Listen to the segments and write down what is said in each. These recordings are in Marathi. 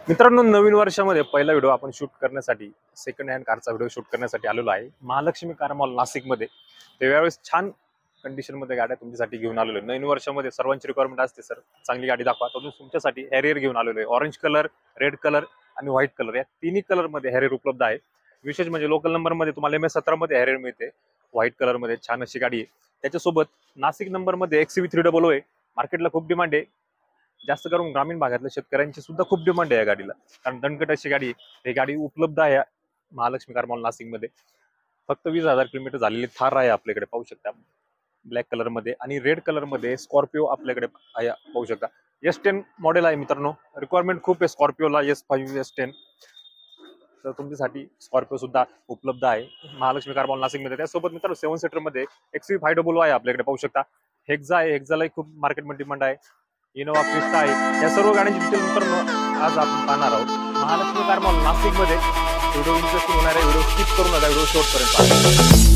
मित्रांनो, नवीन वर्षामध्ये पहिला व्हिडिओ आपण शूट करण्यासाठी सेकंड हँड कारचा व्हिडिओ शूट करण्यासाठी आलेलो आहे महालक्ष्मी कार मॉल नाशिकमध्ये. त्यावेळेस छान कंडिशनमध्ये गाड्या तुमच्यासाठी घेऊन आलेलो आहे. नवीन वर्षामध्ये सर्वांची रिक्वायरमेंट असते सर चांगली गाडी दाखवा, तर तुमच्यासाठी हॅरियर घेऊन आलेलो आहे. ऑरेंज कलर, रेड कलर आणि व्हाईट कलर या तिन्ही कलरमध्ये हॅरियर उपलब्ध आहे. विशेष म्हणजे लोकल नंबरमध्ये तुम्हाला MS17 मध्ये हॅरियर मिळते. व्हाईट कलरमध्ये छान अशी गाडी आहे. त्याच्यासोबत नाशिक नंबरमध्ये XUV300 आहे. मार्केटला खूप डिमांड आहे. जास्त करून ग्रामीण भागातल्या शेतकऱ्यांची सुद्धा खूप डिमांड आहे या गाडीला, कारण दणकट अशी गाडी ही गाडी उपलब्ध आहे महालक्ष्मी कार मॉल नाशिकमध्ये. फक्त 20,000 किलोमीटर झालेली थार आहे आपल्याकडे, पाहू शकता ब्लॅक कलर मध्ये. आणि रेड कलर मध्ये स्कॉर्पिओ आपल्याकडे आहे, पाहू शकता. S10 मॉडेल आहे मित्रांनो. रिक्वायरमेंट खूप आहे स्कॉर्पिओला, S5 S10. तर तुमच्यासाठी स्कॉर्पिओ सुद्धा उपलब्ध आहे महालक्ष्मी कार मॉल नाशिकमध्ये. त्यासोबत मित्रांनो 7 सीटर मध्ये XUV500 आहे आपल्याकडे, पाहू शकता. हेक्झा आहे, हेक्झालाही खूप मार्केटमध्ये डिमांड आहे. इनोवा क्रिस्टा आहे. या सर्व गाड्यांची डिटेल मित्रांनो आज आपण पाहणार आहोत महालक्ष्मी कार मॉल नाशिकमध्ये. व्हिडिओ इंटरेस्टिंग होणार आहे, व्हिडिओ स्किप करू नका, व्हिडिओ शेवटपर्यंत.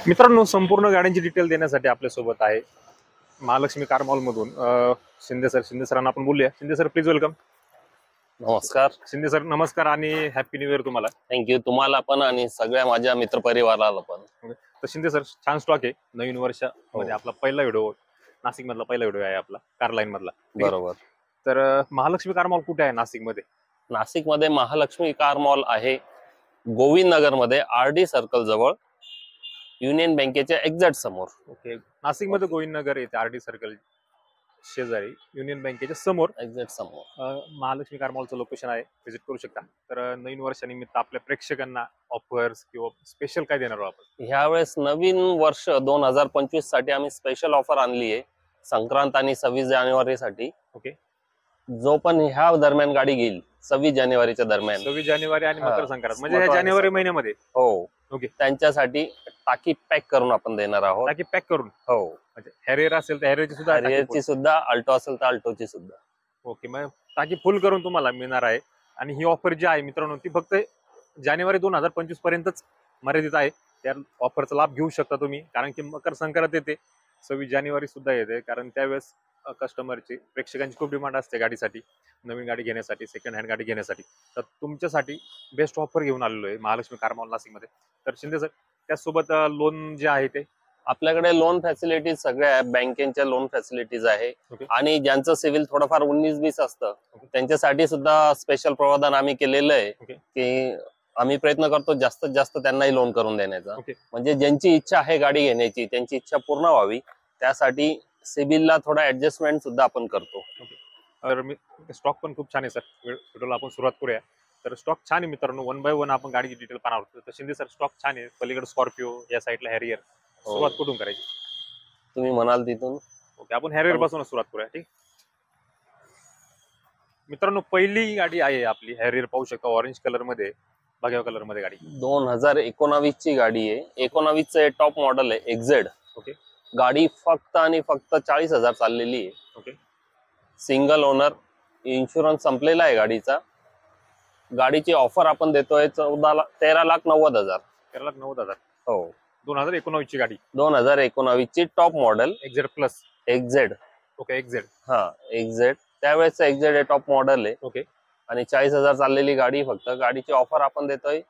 मित्रांनो, संपूर्ण गाड्यांची डिटेल देण्यासाठी आपल्यासोबत आहे महालक्ष्मी कार मॉल मधून शिंदे सरांना आपण बोलूया. Shinde sir, please welcome. नमस्कार शिंदे सर, नमस्कार आणि हॅपी न्यू इयर तुम्हाला. थँक्यू. तुम्हाला पण आणि सगळ्या माझ्या मित्रपरिवाराला पण. तर शिंदे सर, छान स्टॉक आहे. नवीन वर्षामध्ये आपला पहिला व्हिडिओ नाशिक मधला पहिला व्हिडिओ आहे आपला, कार लाईन मधला. बरोबर. तर महालक्ष्मी कार मॉल कुठे आहे नाशिकमध्ये? नाशिकमध्ये महालक्ष्मी कार मॉल आहे गोविंद नगर मध्ये, RD सर्कल जवळ, युनियन बँकेच्या एक्झॅक्ट समोर. ओके, नाशिकमध्ये गोविंद नगर येते, RD सर्कल शेजारी युनियन बँकेच्या समोर एक्झॅक्ट समोर महालक्ष्मी कार मॉलचं लोकेशन आहे. व्हिजिट करू शकता. तर नवीन वर्षानिमित्त आपल्या प्रेक्षकांना ऑफर्स किंवा स्पेशल काय देणार आहोत आपण? ह्यावेळेस नवीन वर्ष 2025 साठी आम्ही स्पेशल ऑफर आणली आहे संक्रांत आणि 26 जानेवारीसाठी. ओके, जो पण ह्या दरम्यान गाडी घेईल 26 जानेवारीच्या दरम्यान, 26 जानेवारी आणि मकर संक्रांत म्हणजे ह्या जानेवारी महिन्यामध्ये, हो, ओके, त्यांच्यासाठी टाकी पॅक करून आपण देणार आहोत. टाकी पॅक करून, हो, म्हणजे हॅरियर असेल तर हॅरियरची सुद्धा, हॅरियरची सुद्धा, अल्टो असेल तर अल्टोची सुद्धा. ओके, मग टाकी फुल करून तुम्हाला मिळणार आहे. आणि ही ऑफर जी आहे मित्रांनो, ती फक्त जानेवारी 2025 पर्यंतच मर्यादित आहे. त्या ऑफरचा लाभ घेऊ शकता तुम्ही, कारण की मकर संक्रांत येते, 26 जानेवारी सुद्धा येते. कारण त्यावेळेस कस्टमरची, प्रेक्षकांची खूप डिमांड असते गाडीसाठी, नवीन गाडी घेण्यासाठी, सेकंड हँड गाडी घेण्यासाठी. तर तुमच्यासाठी बेस्ट ऑफर घेऊन आलेलो आहे महालक्ष्मी कार मॉल नाशिकमध्ये. तर शिंदे सर, त्याचसोबत लोन जे आहे ते आपल्याकडे लोन फॅसिलिटीज सगळ्या बँकेच्या लोन फॅसिलिटीज आहे. ओके. आणि ज्यांचं सिव्हिल थोडंफार 19-20 असतं त्यांच्यासाठी सुद्धा स्पेशल प्रावधान आम्ही केलेलं आहे. ओके. की आम्ही प्रयत्न करतो जास्तीत जास्त त्यांनाही लोन करून देण्याचा. ओके. म्हणजे ज्यांची इच्छा आहे गाडी घेण्याची त्यांची इच्छा पूर्ण व्हावी, त्यासाठी सिव्हिलला थोडा ऍडजस्टमेंट सुद्धा आपण करतो. तर मी स्टॉक पण खूप छान आहे सर. व्हिडिओला आपण सुरुवात करूया. तर स्टॉक छान आहे मित्रांनो, 1 बाय 1 आपण गाडीची डिटेल पाहणार आहोत. तर शिंदे सर, स्टॉक छान आहे. पलीकडे स्कॉर्पिओ, या साईडला हॅरियर. सुरुवात कुठून करायची? तुम्ही म्हणाल तिथून. ओके, आपण हॅरियर पासून सुरुवात करूया. ठीक मित्रांनो, पहिली गाडी आहे आपली हॅरियर, पाहू शकता. ऑरेंज कलर मध्ये, भगव्या कलर मध्ये गाडी. 2019 ची गाडी आहे. 19 चे टॉप मॉडेल आहे, XZ. ओके. गाडी फक्त आणि फक्त 40,000 चाललेली आहे. ओके. सिंगल ओनर, इन्शुरन्स संपलेला आहे गाडीचा. गाडीची ऑफर आपण देतोय 13,90,000. 13,90,000. हो, 2019 ची गाडी. 2019 ची top model XZ plus. XZ. Okay, XZ. हा, XZ. त्यावेळेस XZ हे टॉप मॉडेल आहे. ओके. आणि 40,000 चाललेली गाडी. फक्त गाडीची ऑफर आपण देतोय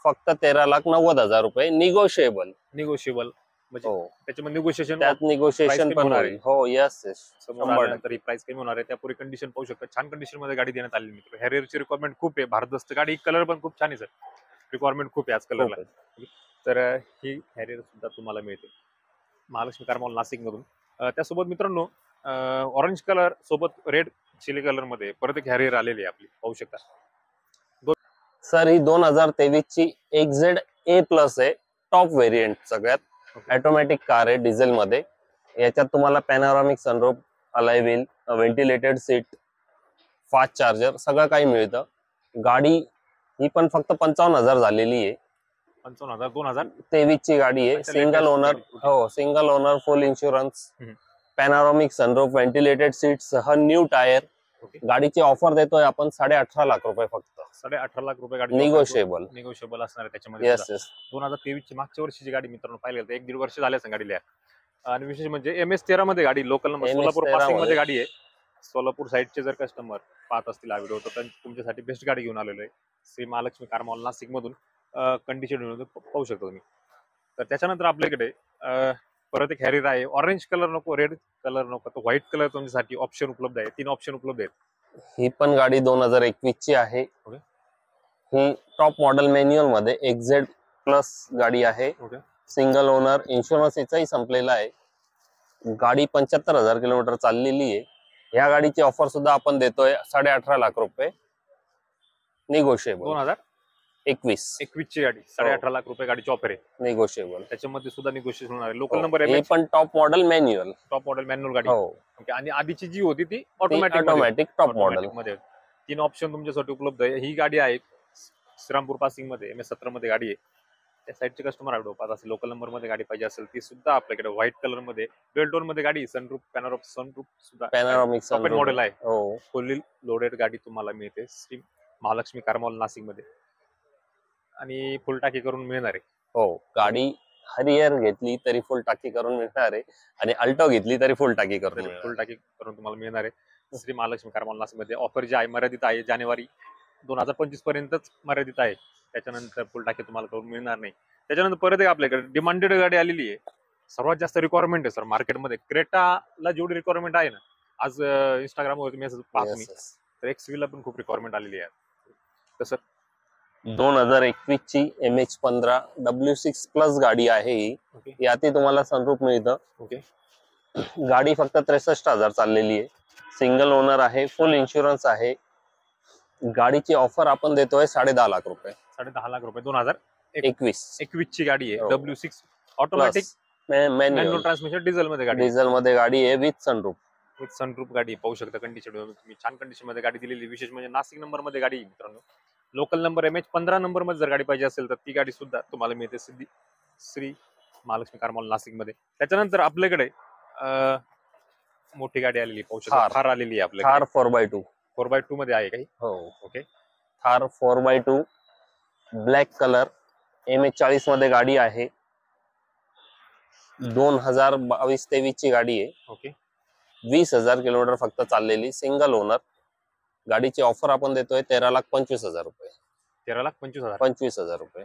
फक्त 13,90,000 रुपये, निगोशिएबल. निगोशिएबल म्हणजे हो, त्याच्यामध्ये निगोशिएशन, त्यात निगोशिएशन पण होईल. हो, यस यस, समोर प्राइस कमी होणार आहे. त्या पुरी कंडिशन पाहू शकता. छान कंडिशन मध्ये गाडी देण्यात आली मित्र. हॅरियरची रिक्वायरमेंट खूप आहे. भारदस्त गाडी, कलर पण खूप छान आहे सर. रिक्वायरमेंट खूप आहे आज कलरला. तर ही हॅरियर सुद्धा तुम्हाला मिळते महालक्ष्मी कार मॉल नाशिक मधून. त्यासोबत मित्रांनो ऑरेंज कलर सोबत रेड चिली कलर मध्ये परत एक हॅरियर आलेली आहे आपली, पाहू शकता. सर, ही 2023 ची XZ A+ आहे, टॉप व्हेरियंट. सगळ्यात ऑटोमॅटिक कार आहे, डिझेल मध्ये. याच्यात तुम्हाला panoramic sunroof, alloy wheel, ventilated seat, fast charger सगळं काही मिळतं. गाडी ही पण फक्त 55,000 झालेली आहे. 55,000 2000 23 ची गाडी आहे. अच्छा, सिंगल latest ओनर. गाडी. हो, सिंगल ओनर, फुल इन्शुरन्स, हम्म. पॅनोरामिक सनरूफ, व्हेंटिलेटेड सीट सह न्यू टायर. ओके. गाडीची ऑफर देतोय आपण 18.5 लाख रुपये फक्त. 18.5 लाख रुपये गाडी निगोशिएबल. निगोशिएबल असणार आहे त्याच्यामध्ये. Yes yes. 2023 ची मागच्या वर्षीची गाडी मित्रांनो पाहिलं तर 1-1.5 वर्ष झाले असं गाडीला. आणि विशेष म्हणजे MS13 मध्ये गाडी, local number, Solapur MS13 passing मध्ये मध्ये गाडी आहे. सोलापूर साईडचे जर कस्टमर पाहत असतील हा व्हिडिओ तर तुमच्यासाठी बेस्ट गाडी घेऊन आलेलो आहे. श्री महालक्ष्मी कार मॉल नाशिक मधून कंडिशन पाहू शकता तुम्ही. तर त्याच्यानंतर आपल्याकडे परत एक हॅरियर आहे. ऑरेंज कलर नको, रेड कलर नको, तर व्हाईट कलर तुमच्यासाठी ऑप्शन उपलब्ध आहे. 3 ऑप्शन उपलब्ध आहेत. ही पण गाडी 2021 ची आहे. ओके. ही टॉप मॉडेल मॅन्युअल मध्ये XZ प्लस गाडी आहे. ओके. सिंगल ओनर, इन्शुरन्स याचाही संपलेला आहे. गाडी 75,000 किलोमीटर चाललेली आहे. या गाडीची ऑफर सुद्धा आपण देतोय 18.5 लाख रुपये. निगोशिएबल. 2021 ची गाडी 18.5 लाख रुपये गाडीची ऑफर आहे. निगोशिएबल. त्याच्यामध्ये सुद्धा निगोशिएशन होणार आहे. लोकल नंबर हे पण top model manual. Top model manual गाडी. हो. ओके. आणि आधीची जी होती ती ऑटोमॅटिक टॉप मॉडेल मध्ये. 3 ऑप्शन तुमच्यासाठी उपलब्ध आहे. ही गाडी आहे श्रीरामपूर पासिंग मध्ये MS17 मध्ये गाडी आहे. त्या साईडचे कस्टमर आहे पाहत असेल, लोकल नंबर मध्ये गाडी पाहिजे असेल ती सुद्धा आपल्याकडे व्हाईट कलर मध्ये बेल्टोन मध्ये गाडी, सनरूफ, पॅनोरामिक सनरूफ सुद्धा पॅनोरामिक टॉप एंड मॉडेल आहे. हो. फुल्ली लोडेड गाडी तुम्हाला मिळते श्री महालक्ष्मी कार मॉल नाशिक मध्ये आणि फुल टाकी करून मिळणार आहे. हो. गाडी हरियर घेतली तरी फुल टाकी करून मिळणार आहे आणि अल्टो घेतली तरी फुल टाकी करून मिळणार. फुल टाकी करून तुम्हाला मिळणार आहे श्री महालक्ष्मी कार मॉल नाशिक मध्ये. ऑफर जी आहे मर्यादित आहे, जानेवारी 2025 पर्यंतच मर्यादित आहे. त्याच्यानंतर फुल टाकी तुम्हाला करून मिळणार नाही. त्याच्यानंतर परत एक आपल्याकडे डिमांडेड गाडी आलेली आहे. सर्वात जास्त रिक्वायरमेंट आहे सर मार्केटमध्ये. क्रेटाला जेवढी रिक्वायरमेंट आहे ना, आज इंस्टाग्रामवर मेसेज पाहतो मी, तर XV ला पण खूप रिक्वायरमेंट आलेली आहे. तसं 2021 ची MH15 W6 प्लस गाडी आहे ही. ओके. यातही तुम्हाला सनरूफ मिळतं. ओके. गाडी फक्त 63,000 चाललेली आहे. सिंगल ओनर आहे, फुल इन्शुरन्स आहे. गाडीची ऑफर आपण देतोय 10.5 लाख रुपये. 10.5 लाख रुपये 2021 ची गाडी आहे. हो. W6 automatic manual transmission diesel मध्ये गाडी. डिझेल मध्ये गाडी आहे विथ सनरूफ. विथ सनरूफ गाडी पाहू शकता. कंडिशन तुम्ही छान कंडिशन मध्ये गाडी दिलेली. विशेष म्हणजे नाशिक नंबर मध्ये गाडी मित्रांनो. लोकल नंबर MH15 नंबर मध्ये जर गाडी पाहिजे असेल तर ती गाडी सुद्धा तुम्हाला मिळते श्री महालक्ष्मी कार मॉल नाशिक मध्ये. त्याच्यानंतर आपल्याकडे मोठी गाडी आलेली पाहू शकता. थार आलेली आहे आपल्याकडे. थार 4x2. 4x2 मध्ये आहे काही. हो. Okay. Thar 4x2 black colour MH40 मध्ये गाडी आहे. 2022-23 ची गाडी आहे. ओके. 20,000 किलोमीटर फक्त चाललेली, सिंगल ओनर. गाडीची ऑफर आपण देतोय 13,25,000 रुपये. 13,25,000. 25,000 रुपये.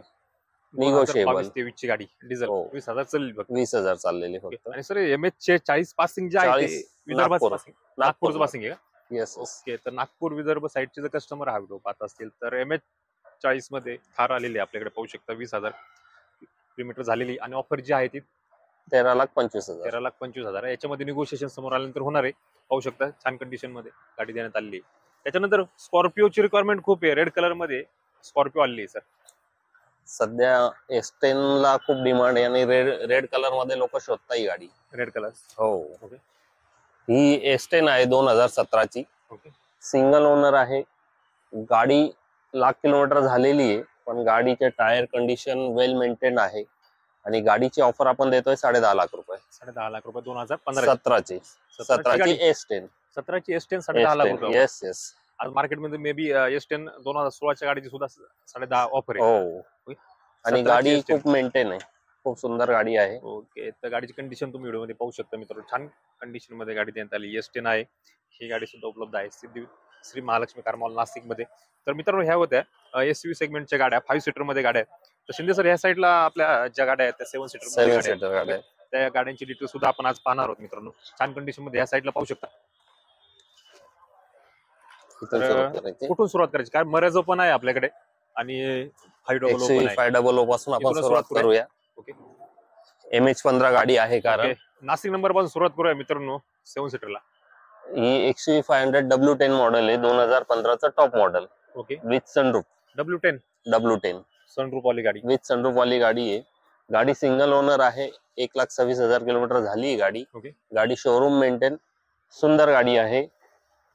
निगोशिएबल. 2023 ची गाडी डिझेल. हो. 20,000 चालेल बघ. 20,000 चाललेली फक्त. आणि सर MS40 पासिंग जे आहे 40 विदर्भाचं पासिंग, नागपूरचं पासिंग आहे का? येस. ओके. तर नागपूर विदर्भ साईडचे जर कस्टमर हा व्हिडिओ पाहत असतील तर MS40 मध्ये थार आलेली आपल्याकडे पाहू शकता. 20,000 किलोमीटर झालेली आणि ऑफर जी आहे ती 13,25,000. 13,25,000. याच्यामध्ये निगोशिएशन समोर आल्यानंतर होणार आहे. पाहू शकता छान कंडिशन मध्ये गाडी देण्यात आलेली आहे. त्याच्यानंतर स्कॉर्पिओची रिक्वायरमेंट खूप आहे. रेड कलर मध्ये स्कॉर्पिओ आलेली आहे सर. सध्या S10 ला खूप डिमांड आहे आणि रेड कलर मध्ये लोक शोधताय गाडी. Red colour. हो. ओके. ही S10 आहे 2017 ची. ओके. सिंगल ओनर आहे. गाडी 1,00,000 किलोमीटर झालेली आहे, पण गाडीचे टायर कंडिशन वेल मेंटेन आहे आणि गाडीची ऑफर आपण देतोय 10.5 लाख रुपये. 10.5 लाख रुपये 2015 17ची S10. 17ची S10 10.5 लाख रुपये. Yes yes. आज मार्केटमध्ये मे बी S10 2016च्या गाडीची सुद्धा 10.5 ऑफर आहे. हो. आणि गाडी खूप मेंटेन आहे. खूप सुंदर गाडी आहे. ओके. तर गाडीची कंडिशन तुम्ही व्हिडिओ मध्ये पाहू शकता मित्रांनो. छान कंडिशन मध्ये गाडी देण्यात आली. S10 आहे. ही गाडी सुद्धा उपलब्ध आहे श्री महालक्ष्मी कार मॉल नाशिक मध्ये. तर मित्रांनो ह्या होत्या SUV सेगमेंटच्या गाड्या, 5 सीटर मध्ये गाड्या. तर शिंदे सर ह्या साईडला आपल्या ज्या गाड्या आहेत त्या 7 सीटर गाड्या, त्या गाड्यांची डिटेल सुद्धा आपण आज पाहणार आहोत मित्रांनो. छान कंडिशन मध्ये ह्या साईडला पाहू शकता. कुठून सुरुवात करायची? काय मरेजो पण आहे आपल्याकडे आणि 500 पासून आपण सुरुवात करूया. ओके. MH15 गाडी आहे कारण नाशिक नंबर पासून सुरुवात करूया मित्रांनो 7 सीटरला. ही XUV 500 W10 मॉडेल आहे. 2015 चा top model. Okay. With sunroof. W10 sunroof वाली गाडी. विथ सनरूफ वाली गाडी आहे. गाडी सिंगल ओनर आहे. 1,26,000 किलोमीटर झाली ही गाडी. ओके. गाडी शोरूम मेंटेन सुंदर गाडी आहे.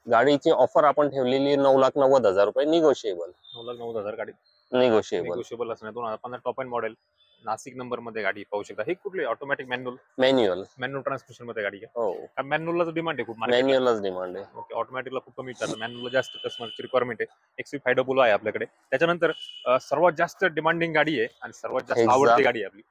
गाडीची ऑफर आपण ठेवलेली 9,90,000 रुपये निगोशिएबल. 9,90,000 गाडी निगोशिएबल निगोशिएबल असणार. 2015 top end model Nashik number मध्ये गाडी पाहू शकता. ही कुठली ऑटोमॅटिक मॅन्युअल. मॅन्युअल ट्रान्समिशन मध्ये गाडी आहे. हो, मॅन्युअलला डिमांड आहे खूप मार्केटला. मॅन्युअलच डिमांड आहे. ओके, ऑटोमॅटिकला खूप कमी विचारतात, मॅन्युअलला जास्त कस्टमरची रिक्वायरमेंट आहे. XV500 आहे आपल्याकडे. त्याच्यानंतर सर्वात जास्त डिमांडिंग गाडी आहे आणि सर्वात जास्त Hexa. आवडती गाडी आहे आपली.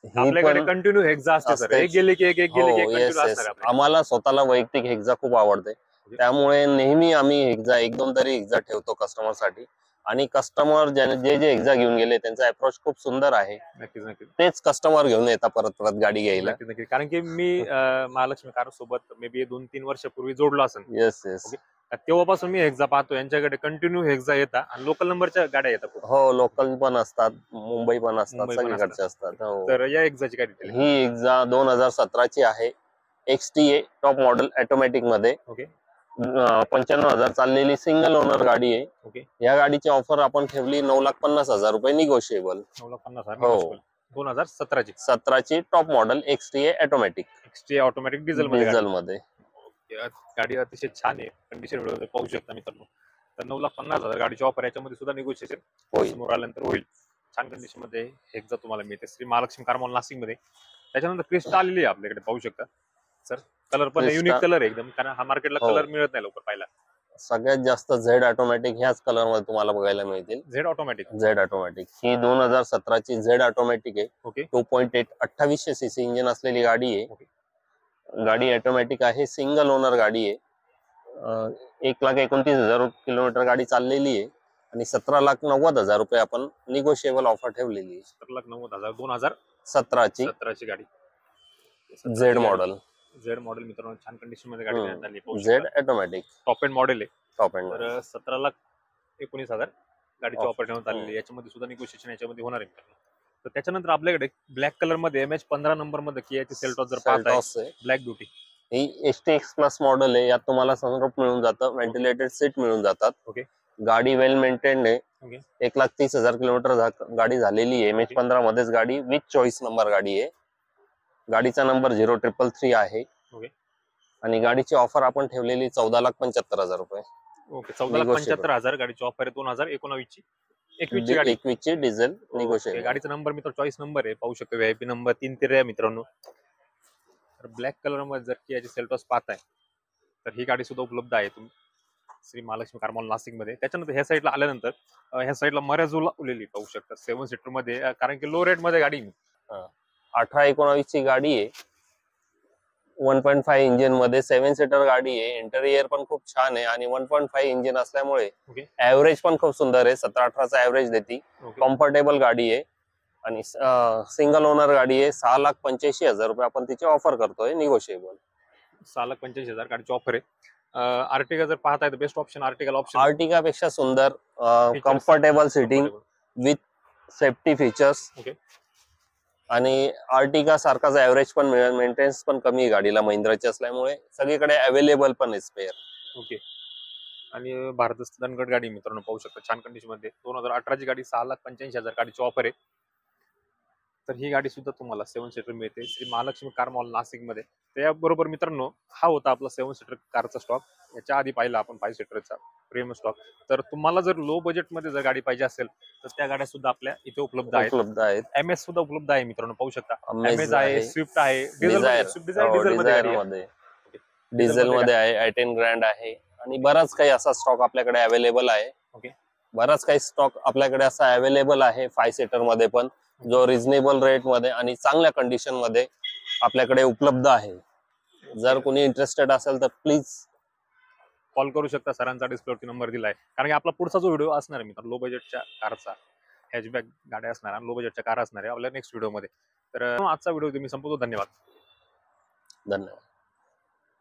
ही आपल्याकडे पण कंटिन्यू हेक्झा असते सर. एक गेले की एक गेले की हो, एक येस कंटिन्यू येस. असणार आहे. आम्हाला स्वतःला वैयक्तिक हेक्झा खूप आवडते, त्यामुळे नेहमी आम्ही हेक्झा एक दोन तरी हेक्झा ठेवतो कस्टमर साठी. आणि कस्टमर जे जे हेक्झा घेऊन गेले त्यांचा अप्रोच खूप सुंदर आहे. नक्कीच नक्कीच तेच कस्टमर घेऊन येतात परत परत गाडी घ्यायला. नक्कीच नक्कीच. कारण की मी महालक्ष्मी कार सोबत मे बी 2-3 वर्षापूर्वी जोडलो असेल. Yes yes. तेव्हापासून मी हेक्झा पाहतो. यांच्याकडे कंटिन्यू हेक्झा येतात आणि लोकल नंबरच्या गाड्या येतात खूप. हो, लोकल पण असतात, मुंबई पण असतात, मुंबई पण सगळीकडचे असतात. हो. तर या हेक्झाची काय डिटेल? ही हेक्झा 2017 ची आहे. XTA टॉप मॉडेल ऑटोमॅटिक मध्ये. ओके 95,000 चाललेली सिंगल ओनर गाडी आहे. ओके. या गाडीची ऑफर आपण ठेवली 9,50,000 रुपये निगोशिएबल. 9,50,000 हो. 2017 ची 17 ची top model XTA automatic. XT automatic diesel मध्ये डिझेल मध्ये. गाडी अतिशय छान आहे. कंडिशन वगैरे पाहू शकता मित्रांनो. तर 9,50,000 गाडीची ऑफर, याच्यामध्ये सुद्धा निगोशिएशन होईल. समोर आल्यानंतर होईल. छान कंडिशन मध्ये हेक्झा तुम्हाला मिळते श्री महालक्ष्मी कार मॉल नाशिक मध्ये. त्याच्यानंतर क्रिस्टा आलेली आहे आपल्याकडे, पाहू शकता सर. कलर पण Crista. युनिक कलर आहे एकदम, कारण हा मार्केटला हो. कलर मिळत नाही लवकर पाहायला. सगळ्यात जास्त झेड ऑटोमॅटिक ह्याच कलर मध्ये तुम्हाला बघायला मिळतील. Z automatic. झेड ऑटोमॅटिक ही 2017 ची झेड ऑटोमॅटिक आहे. ओके 2.8 2800 सीसी इंजिन असलेली गाडी आहे. ओके. गाडी ऑटोमॅटिक आहे, सिंगल ओनर गाडी आहे. 1,29,000 किलोमीटर गाडी चाललेली आहे आणि 17,90,000 रुपये आपण निगोशिएबल ऑफर ठेवलेली आहे. 17,90,000 17 ची 2017 ची गाडी. Z model. झेड मॉडेल मित्रांनो, छान कंडिशन मध्ये गाडी देण्यात आली. Z automatic top end model आहे. Top end. तर 17,19,000 गाडीची हो. ऑफर ठेवण्यात आलेली आहे. याच्यामध्ये सुद्धा निगोशिएशन याच्यामध्ये होणार आहे मित्रांनो. तर त्याच्यानंतर आपल्याकडे ब्लॅक कलर मध्ये MH15 नंबर मध्ये कियाची सेल्टॉस जर पाहताय, ब्लॅक ब्युटी. ही STX प्लस मॉडेल आहे. यात तुम्हाला सनरूफ मिळून जातं, व्हेंटिलेटेड सीट मिळून जातात. ओके. गाडी वेल मेंटेन्ड आहे. ओके. 1,30,000 किलोमीटर गाडी झालेली आहे. MH15 मध्येच गाडी विथ चॉईस नंबर गाडी आहे. गाडीचा नंबर 0333 आहे. ओके. आणि गाडीची ऑफर आपण ठेवलेली 14,75,000 रुपये. ओके 14,75,000 गाडीची ऑफर आहे. 2019 ची 21 ची गाडी. 21 ची डिझेल निगोशिएबल. गाडीचा नंबर मित्र चॉईस नंबर आहे, पाहू शकतो. VIP नंबर 313 आहे मित्रांनो. तर ब्लॅक कलर मध्ये जर कियाची सेल्टॉस पाहताय तर ही गाडी सुद्धा उपलब्ध आहे तुम्ही श्री महालक्ष्मी कार मॉल नाशिक मध्ये. त्याच्यानंतर ह्या साईडला आल्यानंतर ह्या साईडला मर्याजूला उलेली पाहू शकता 7 सीटर मध्ये, कारण की लो रेट मध्ये गाडी. 18-19 ची गाडी आहे. 1.5 इंजिन मध्ये 7 सीटर गाडी आहे. इंटेरियर पण खूप छान आहे आणि 1.5 इंजिन असल्यामुळे ऍव्हरेज पण खूप सुंदर आहे. 17-18चा ऍव्हरेज देते. कम्फर्टेबल गाडी आहे आणि सिंगल ओनर गाडी आहे. 6,85,000 रुपये आपण तिची ऑफर करतोय निगोशिएबल. 6,85,000 गाडीची ऑफर आहे. आर्टिगा जर पाहताय तर best option Ertiga option. Ertiga पेक्षा सुंदर, comfortable sitting with safety features. Okay. आणि आर्टिगा सारखाच ऍव्हरेज पण मिळेल. मेंटेनन्स पण कमी आहे गाडीला, महिंद्राची असल्यामुळे सगळीकडे अवेलेबल पण आहे स्पेअर. ओके. आणि भारत दणकट गाडी मित्रांनो, पाहू शकता छान कंडिशन मध्ये. 2018 ची गाडी 6,85,000 गाडीची ऑफर आहे. तर ही गाडी सुद्धा तुम्हाला 7 सीटर मिळते श्री महालक्ष्मी कार मॉल नाशिक मध्ये. त्याबरोबर मित्रांनो, हा होता आपला 7 सीटर कारचा स्टॉक. याच्या आधी पाहिला आपण 5 सीटरचा प्रीमियम स्टॉक. तर तुम्हाला जर लो बजेट मध्ये जर गाडी पाहिजे असेल तर त्या गाड्या सुद्धा आपल्या इथे उपलब्ध आहेत. MS सुद्धा उपलब्ध आहे मित्रांनो, पाहू शकता. MS आहे, स्विफ्ट आहे, डिझेल मध्ये आहे, i10 ग्रँड आहे आणि बराच काही असा स्टॉक आपल्याकडे अवेलेबल आहे. ओके. बराच काही स्टॉक आपल्याकडे असा अवेलेबल आहे 5 सीटर मध्ये पण, जो रिझनेबल रेट मध्ये आणि चांगल्या कंडिशन मध्ये आपल्याकडे उपलब्ध आहे. जर कोणी इंटरेस्टेड असेल तर प्लीज कॉल करू शकता. सरांचा डिस्प्लेवरती नंबर दिलाय. कारण की आपला पुढचा जो व्हिडिओ असणार आहे मित्रांनो, लो बजेटच्या कारचा, हॅचबॅक गाड्या असणार, लो बजेटच्या कार असणार आहे आपल्या नेक्स्ट व्हिडिओ मध्ये. तर आजचा व्हिडिओ तुम्ही संपवतो. धन्यवाद.